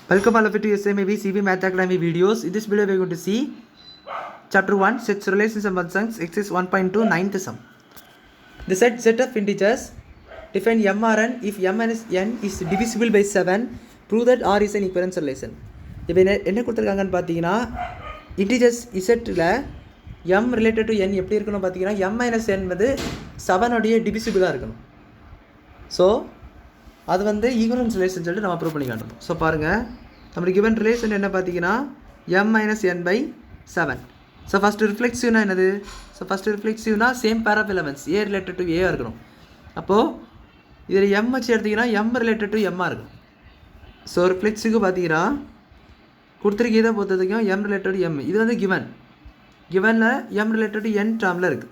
Welcome all of you to SMAV CV Math Academy videos. In this video we are going to see Chapter 1 Sets Relations and Functions Exercise 1.2 9th sum. The set of integers define m or n if m minus n is divisible by 7. Prove that R is an equivalence relation. இப்போ என்ன கொடுத்துருக்காங்கன்னு பார்த்தீங்கன்னா integers இசட்டில் m related to n எப்படி இருக்கணும் பார்த்தீங்கன்னா m minus n வந்து 7 டிவிசிபிளாக இருக்கணும். ஸோ அது வந்து ஈக்குவலன்ஸ் ரிலேஷன் சொல்லிட்டு நம்ம ப்ரூவ் பண்ணி காட்டணும். ஸோ பாருங்கள் நம்மளுக்கு கிவன் ரிலேஷன் என்ன பார்த்தீங்கன்னா m minus n by 7. So first ரிஃப்ளெக்சிவ்னா என்னது? ஸோ ஃபஸ்ட்டு ரிஃப்ளெக்சிவ்னா same pair of elements a related to a இருக்கணும். அப்போது இதில் m வச்சு எடுத்திங்கன்னா m ரிலேட்டட் டு m இருக்கணும். ஸோ ரிஃப்ளெக்ஸுக்கு பார்த்தீங்கன்னா கொடுத்துருக்கு இதை பொறுத்ததுக்கும் m ரிலேட்டட் m இது வந்து கிவனில் m ரிலேட்டட் n டேர்மில் இருக்குது.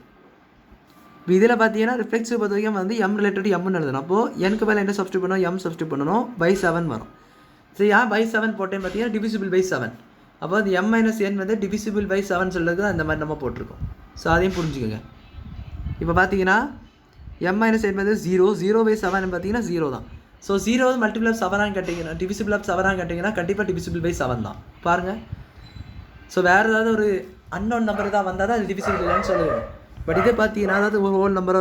இப்போ இதில் பார்த்தீங்கன்னா ரிஃப்ளெக்ஸிவ் பொறுத்த வரைக்கும் வந்து m ரிலேட்டட் mன்னு எழுதணும். அப்போது எனக்கு மேலே என்ன சப்ஸ்டியூட் பண்ணணும்? m சப்ஸ்டியூட் பண்ணணும். பை 7 வரும். ஸோ ஏன் பை 7 போட்டேன்னு பார்த்தீங்கன்னா டிவிசிபிள் பை 7. அப்போ அது m மைனஸ் n வந்து டிவிசிபிள் பை 7 சொல்கிறது அந்த மாதிரி நம்ம போட்டிருக்கோம். ஸோ அதையும் புரிஞ்சுக்கோங்க. இப்போ பார்த்தீங்கன்னா m மைனஸ் n வந்து 0 பை 7 பார்த்தீங்கன்னா 0 தான். ஸோ 0 மல்டிபிள் ஆஃப் 7 கேட்டிங்கன்னா டிவிசிபிள் ஆஃப் 7 கேட்டிங்கன்னா கண்டிப்பாக டிவிசிபிள் பை 7 தான். பாருங்கள். ஸோ வேறு ஏதாவது ஒரு அன்னோன் நம்பர் தான் வந்தால் தான் அது டிவிசிபிள் இல்லைன்னு சொல்லுவேன். பட் இதே பார்த்தீங்கன்னா அதாவது ஒரு ஹோல் நம்பர்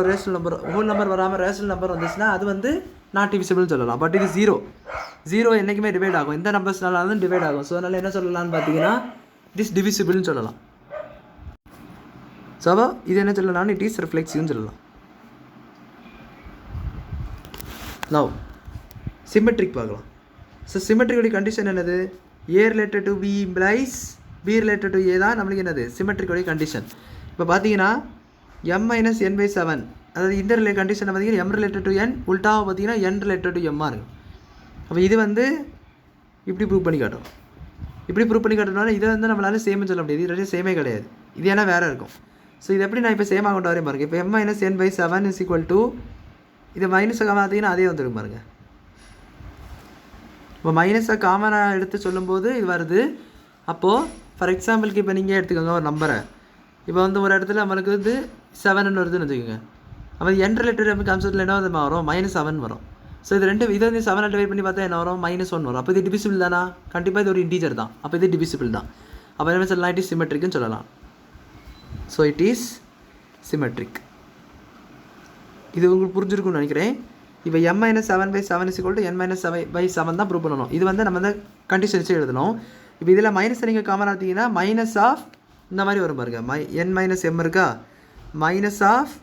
வராமல் ரேஷனல் நம்பர் வந்துச்சுன்னா அது வந்து நாட் டிவிசிபிள்னு சொல்லலாம். பட் இது 0 என்றைக்குமே டிவைட் ஆகும். எந்த நம்பர்ஸ்னாலும் டிவைட் ஆகும். ஸோ அதனால் என்ன சொல்லலாம்னு பார்த்தீங்கன்னா இட் இஸ் டிவிசிபிள்னு சொல்லலாம். ஸோ அப்போ இது என்ன சொல்லலாம்னு இட் இஸ் ரிஃப்ளெக்சிவ்னு சொல்லலாம். நவ் சிமெட்ரிக் பார்க்கலாம். ஸோ சிமெட்ரிக்கோடைய கண்டிஷன் என்னது? A related to B implies B related to A தான் நம்மளுக்கு என்னது சிமெட்ரிக்கோடைய கண்டிஷன். இப்போ பார்த்தீங்கன்னா m மைனஸ் n பை 7 அதாவது இந்த கண்டிஷனை பார்த்தீங்கன்னா m ரிலேட்டட் டு n உல்ட்டாவை பார்த்தீங்கன்னா n ரிலேட்டட் டு m இருக்கும். அப்போ இது வந்து இப்படி ப்ரூவ் பண்ணி காட்டும். இப்படி ப்ரூவ் பண்ணி காட்டுறதுனால இதை வந்து நம்மளால சேம்னு சொல்ல முடியாது. இது சேமே கிடையாது. இது ஏன்னா வேறு இருக்கும். ஸோ இது எப்படி நான் இப்போ சேமாக கொண்டு வரேன் பாருங்கள். இப்போ m minus n by 7 is equal to இது மைனஸை பார்த்தீங்கன்னா அதே வந்துடும் பாருங்கள். இப்போ மைனஸை காமனாக எடுத்து சொல்லும்போது இது வருது. அப்போது ஃபார் எக்ஸாம்பிளுக்கு இப்போ நீங்கள் எடுத்துக்கோங்க ஒரு நம்பரை. இப்போ வந்து ஒரு இடத்துல நம்மளுக்கு வந்து 7ன்னு வருதுன்னு வச்சுக்கோங்க. அப்போ n ரிலேட்டட் கான்செப்ட்டில் என்ன வந்து வரும்? -7 வரும். ஸோ இது ரெண்டு இதை வந்து 7 டிவைட் பண்ணி பார்த்தா என்ன வரும்? -1 வரும். அப்போ இது டிவிசிபிள் தானா? கண்டிப்பாக இது ஒரு இன்டீஜர் தான். அப்போ இது டிவிசிபிள் தான். அப்போ என்ன சொல்லலாம்? இட் இஸ் சிமெட்ரிக்னு சொல்லலாம். So it is symmetric. இது உங்களுக்கு புரிஞ்சிருக்கும்னு நினைக்கிறேன். இப்போ m minus 7 by 7 is equal to n minus 7 by 7 தான் ப்ரூவ் பண்ணணும். இது வந்து நம்ம வந்து கண்டிஷன்ஸே எழுதணும். இப்போ இதில் மைனஸ் நீங்கள் காமனாக எடுத்தீங்கன்னா மைனஸ் ஆஃப் இந்த மாதிரி வரும் பாருங்க. n மைனஸ் m இருக்கா? Minus of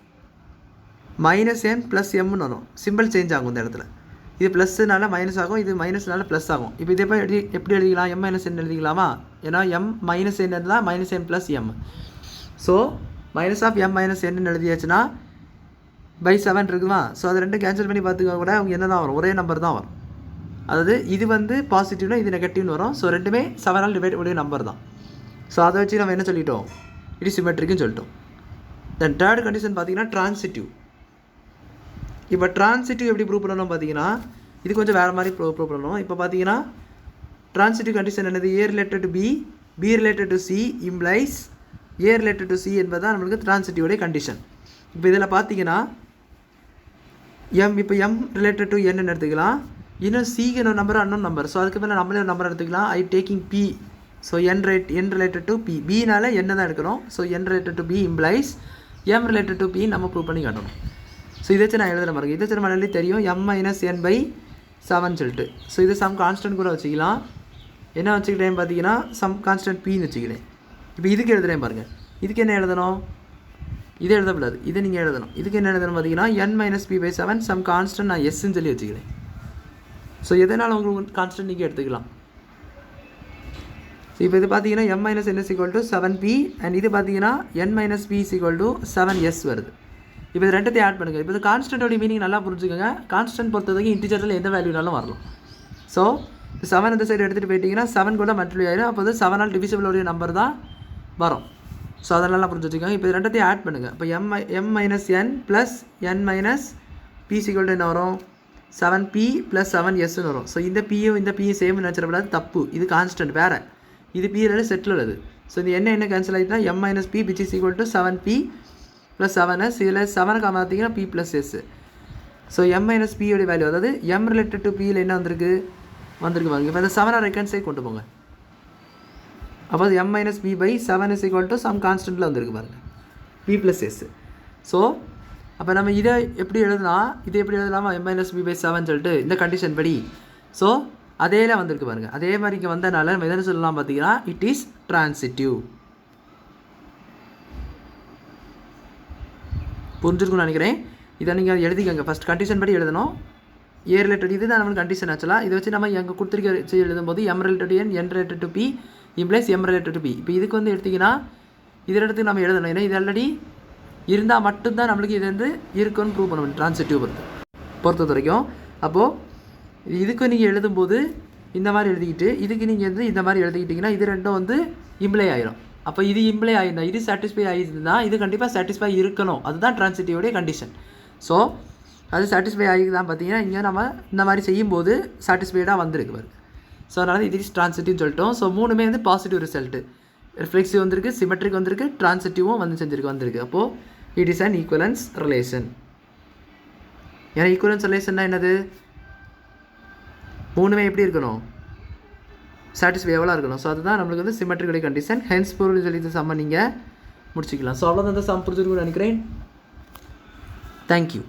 minus n plus எம்னு வரும். சிம்பிள் சேஞ்ச் ஆகும் இந்த இடத்துல. இது ப்ளஸ்னால மைனஸ் ஆகும், இது மைனஸ்னால ப்ளஸ் ஆகும். இப்போ இதே எப்படி எழுதிக்கலாம்? m மைனஸ் n எழுதிக்கலாமா? ஏன்னா m மைனஸ் n இருந்தால் minus n plus m. So minus of m minus n எழுதியாச்சுன்னா பை 7 இருக்குமா? ஸோ அது ரெண்டு கேன்சல் பண்ணி பார்த்துக்க கூட அவங்க என்ன தான் வரும்? ஒரே நம்பர் தான் வரும். அதாவது இது வந்து பாசிட்டிவ்னா இது நெகட்டிவ்னு வரும். ஸோ ரெண்டுமே 7ஆல் டிவைட் உடைய நம்பர் தான். ஸோ அதை வச்சு நம்ம என்ன சொல்லிட்டோம்? இட் இஸ் சிமெட்ரிக்னு சொல்லிட்டோம். தென் தேர்ட் கண்டிஷன் பார்த்தீங்கன்னா ட்ரான்சிட்டிவ். இப்போ ட்ரான்சிட்டிவ் எப்படி ப்ரூவ் பண்ணணும் பார்த்தீங்கன்னா இது கொஞ்சம் வேறு மாதிரி ப்ரூவ் பண்ணணும். இப்போ பார்த்தீங்கன்னா ட்ரான்சிட்டிவ் கண்டிஷன் என்னது? A related to B related to C implies A related to C என்பது தான் நம்மளுக்கு ட்ரான்சிட்டிவோடைய கண்டிஷன். இப்போ இதில் பார்த்தீங்கன்னா இப்போ m ரிலேட்டட் டு n எடுத்துக்கலாம். இன்னும் சிக்கு ஒரு நம்பர் அன்னோன் நம்பர். ஸோ அதுக்கு மேலே நம்மளே ஒரு நம்பர் எடுத்துக்கலாம். ஐ taking p. So n related to p. bனால n தான் எடுக்கணும். So n related to b implies m related to p நம்ம ப்ரூவ் பண்ணி காட்டணும். ஸோ இதை வச்சு நான் எழுதுகிற மாதிரி இதை வச்சு நம்மளாலே தெரியும் m மைனஸ் n பை 7 சொல்லிட்டு. ஸோ இது சம் கான்ஸ்டன்ட் கூட வச்சுக்கலாம். என்ன வச்சுக்கிட்டேன் பார்த்தீங்கன்னா சம் கான்ஸ்டன்ட் பின்னு வச்சுக்கிறேன். இப்போ இதுக்கு எழுதுகிறேன் பாருங்கள். இதுக்கு என்ன எழுதணும்? இதை எழுதக்கூடாது. இதை நீங்கள் எழுதணும். இதுக்கு என்ன எழுதணும் பார்த்தீங்கன்னா n minus P by 7 some constant நான் எஸ்ன்னு சொல்லி வச்சுக்கிறேன். ஸோ எதனால் உங்களுக்கு கான்ஸ்டன்ட் நீங்கள் எடுத்துக்கலாம். ஸோ இப்போ இது பார்த்தீங்கன்னா m minus n is equal to 7p and இது பார்த்தீங்கன்னா n minus p is equal to 7s வருது. இப்போ இது ரெண்டத்தையும் ஆட் பண்ணுங்கள். இப்போ இது கான்ஸ்டன்ட்டோட மீனிங் நல்லா புரிஞ்சுக்கோங்க. கான்ஸ்டன்ட் பொறுத்தவரைக்கும் இன்டிஜரில் எந்த வேல்யூனாலும் வரலாம். ஸோ 7 இந்த சைடு எடுத்துகிட்டு போயிட்டீங்கன்னா 7 கூட மல்டிப்ளை ஆயிடும். அப்போ வந்து 7ஆல் டிவிசிபிளோடைய நம்பர் தான் வரும். ஸோ அதெல்லாம் புரிஞ்சு வச்சுக்கோங்க. இப்போ இது ரெண்டத்தையும் ஆட் பண்ணுங்கள். இப்போ m minus n plus n minus p equal to என்ன வரும்? 7p ப்ளஸ் 7sன்னு வரும். ஸோ இந்த பியும் சேம் நினச்சிடக்கூடாது, தப்பு. இது கான்ஸ்டன்ட் வேறு. இது p செட்டில் உள்ளது. ஸோ இது என்ன கேன்சல் ஆகிட்டுனா m minus p which is equal to 7p plus 7s. இதில் 7 பார்த்தீங்கன்னா p plus s. So m minus p உடைய வேல்யூ அதாவது m ரிலேட்டட் டு pயில் என்ன வந்திருக்கு? வந்திருக்கு பாருங்க. இப்போ இந்த 7 ரைட் சைடு கொண்டு போங்க. அப்போ m minus b by 7 is equal to some கான்ஸ்டன்ட்டில் வந்திருக்கு பாருங்கள், b ப்ளஸ் எஸ். ஸோ அப்போ நம்ம இதை எப்படி எழுதலாம், இது எப்படி எழுதலாமா, m மைனஸ் b பை 7 சொல்லிட்டு இந்த கண்டிஷன் படி. ஸோ அதேல வந்திருக்கு பாருங்கள். அதே மாதிரி இங்கே வந்தனால நம்ம எதுன்னு சொல்லலாம் பார்த்தீங்கன்னா இட் இஸ் ட்ரான்சிட்டிவ். புரிஞ்சிருக்குன்னு நினைக்கிறேன். இதை நீங்கள் எழுதிக்கங்க. ஃபஸ்ட் கண்டிஷன் படி எழுதணும். ஏ ரிலேட்டட் இது தான் நம்மளுக்கு கண்டிஷன் ஆச்சுலாம். இதை வச்சு நம்ம எங்கே கொடுத்துருக்க எழுதும்போது m related n related to p implies m related to p. இப்போ இதுக்கு வந்து எடுத்திங்கன்னா இதில் எடுத்து நம்ம எழுதணும். ஏன்னா இது ஆல்ரெடி இருந்தால் மட்டும்தான் நம்மளுக்கு இது வந்து இருக்குன்னு ப்ரூவ் பண்ண முடியும் ட்ரான்சிட்டிவ் பொறுத்த வரைக்கும். அப்போது இதுக்கு நீங்கள் எழுதும்போது இந்த மாதிரி எழுதிக்கிட்டு இதுக்கு நீங்கள் வந்து இந்த மாதிரி எழுதிக்கிட்டிங்கன்னா இது ரெண்டும் வந்து இம்ப்ளை ஆயிரும். அப்போ இது இம்ப்ளை ஆகிருந்தா இது சாட்டிஸ்ஃபை ஆகிருந்தா இது கண்டிப்பாக சாட்டிஸ்ஃபை இருக்கணும். அதுதான் ட்ரான்சிட்டிவோடைய கண்டிஷன். ஸோ அது சாட்டிஸ்ஃபை ஆகிதான் பார்த்தீங்கன்னா இங்கே நம்ம இந்த மாதிரி செய்யும்போது சாட்டிஸ்ஃபைடாக வந்திருக்கு பாரு. ஸோ அதனால் இது இஸ் ட்ரான்சிட்டிவ்னு சொல்லிட்டோம். ஸோ மூணுமே வந்து பாசிட்டிவ் ரிசல்ட்டு. ரிஃப்ளெக்சிவ் வந்திருக்கு, சிமெட்ரிக் வந்திருக்கு, ட்ரான்சிட்டிவும் வந்திருக்கு. அப்போது it is an equivalence relation. ஏன்னா ஈக்குவலன்ஸ் ரிலேஷன்னா என்னது, மூணுமே எப்படி இருக்கணும், சாட்டிஸ்ஃபை எவ்வளோ இருக்கணும். ஸோ அதுதான் நம்மளுக்கு வந்து சிமெட்ரிக்கல் கண்டிஷன். ஹென்ஸ் பொருள் சொல்லி இந்த சம்மை நீங்கள் முடிச்சிக்கலாம். ஸோ அவ்வளோதான் இந்த சம் புரிஞ்சிருக்குன்னு நினைக்கிறேன். தேங்க்யூ.